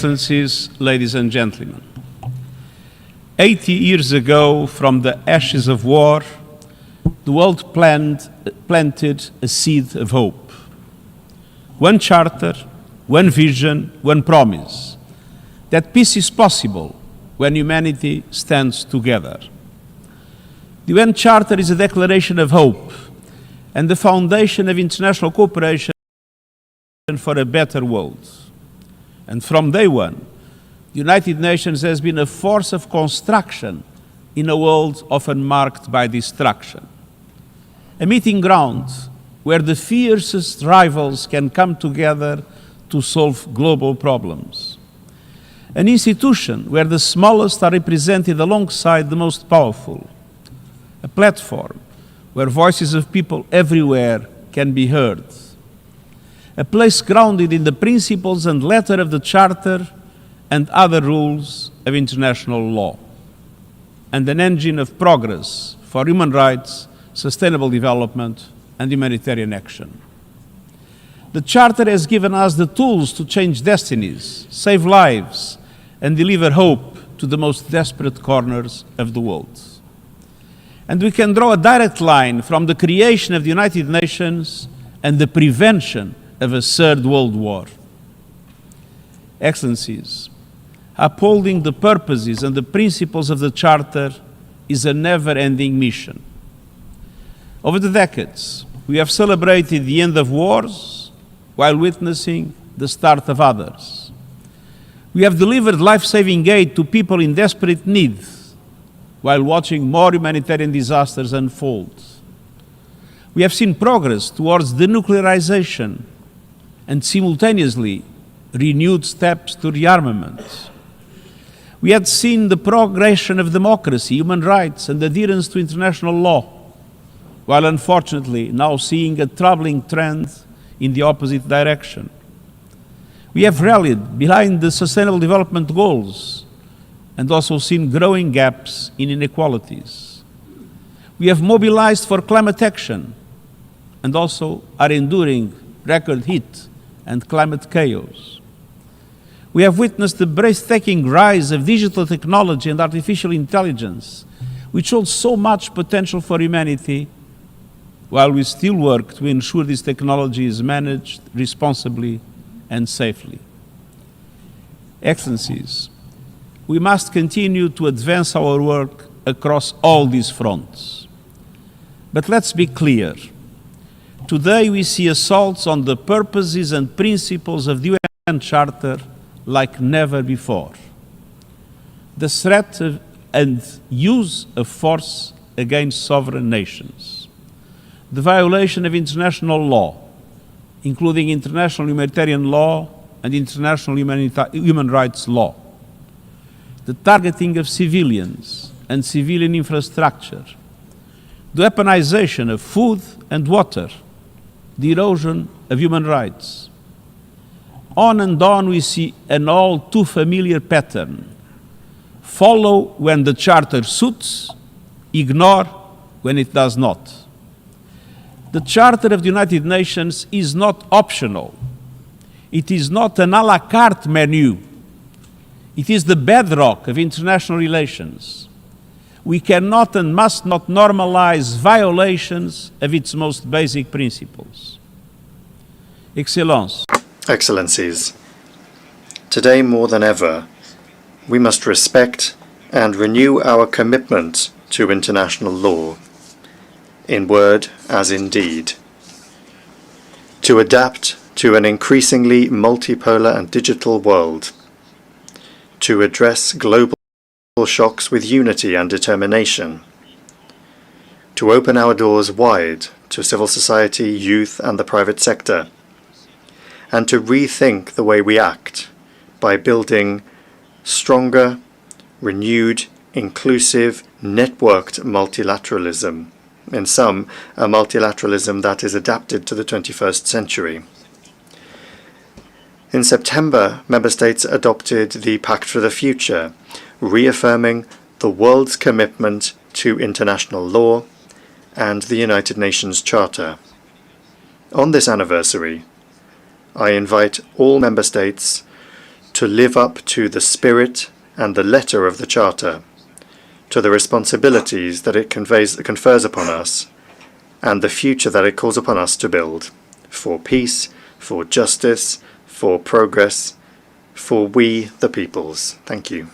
Excellencies, ladies and gentlemen, 80 years ago, from the ashes of war, the world planted a seed of hope. One charter, one vision, one promise, that peace is possible when humanity stands together. The UN Charter is a declaration of hope and the foundation of international cooperation for a better world. And from day one, the United Nations has been a force of construction in a world often marked by destruction. A meeting ground where the fiercest rivals can come together to solve global problems. An institution where the smallest are represented alongside the most powerful. A platform where voices of people everywhere can be heard. A place grounded in the principles and letter of the Charter and other rules of international law. And an engine of progress for human rights, sustainable development, and humanitarian action. The Charter has given us the tools to change destinies, save lives, and deliver hope to the most desperate corners of the world. And we can draw a direct line from the creation of the United Nations and the prevention of a third world war. Excellencies, upholding the purposes and the principles of the Charter is a never-ending mission. Over the decades, we have celebrated the end of wars while witnessing the start of others. We have delivered life-saving aid to people in desperate need while watching more humanitarian disasters unfold. We have seen progress towards denuclearization and simultaneously renewed steps to rearmament. We had seen the progression of democracy, human rights, and adherence to international law, while unfortunately now seeing a troubling trend in the opposite direction. We have rallied behind the Sustainable Development Goals and also seen growing gaps in inequalities. We have mobilized for climate action and also are enduring record heat and climate chaos. We have witnessed the breathtaking rise of digital technology and artificial intelligence, which holds so much potential for humanity, while we still work to ensure this technology is managed responsibly and safely. Excellencies, we must continue to advance our work across all these fronts. But let's be clear. Today we see assaults on the purposes and principles of the UN Charter like never before. The threat and use of force against sovereign nations. The violation of international law, including international humanitarian law and international human rights law. The targeting of civilians and civilian infrastructure. The weaponization of food and water. The erosion of human rights. On and on we see an all too familiar pattern. Follow when the Charter suits, ignore when it does not. The Charter of the United Nations is not optional. It is not an à la carte menu. It is the bedrock of international relations. We cannot and must not normalize violations of its most basic principles. Excellencies, today more than ever, we must respect and renew our commitment to international law, in word as in deed, to adapt to an increasingly multipolar and digital world, to address global shocks with unity and determination, to open our doors wide to civil society, youth and the private sector, and to rethink the way we act by building stronger, renewed, inclusive, networked multilateralism. In sum, a multilateralism that is adapted to the 21st century. In September, Member States adopted the Pact for the Future, reaffirming the world's commitment to international law and the United Nations Charter. On this anniversary, I invite all Member States to live up to the spirit and the letter of the Charter, to the responsibilities that it confers upon us, and the future that it calls upon us to build, for peace, for justice, for progress, for we the peoples. Thank you.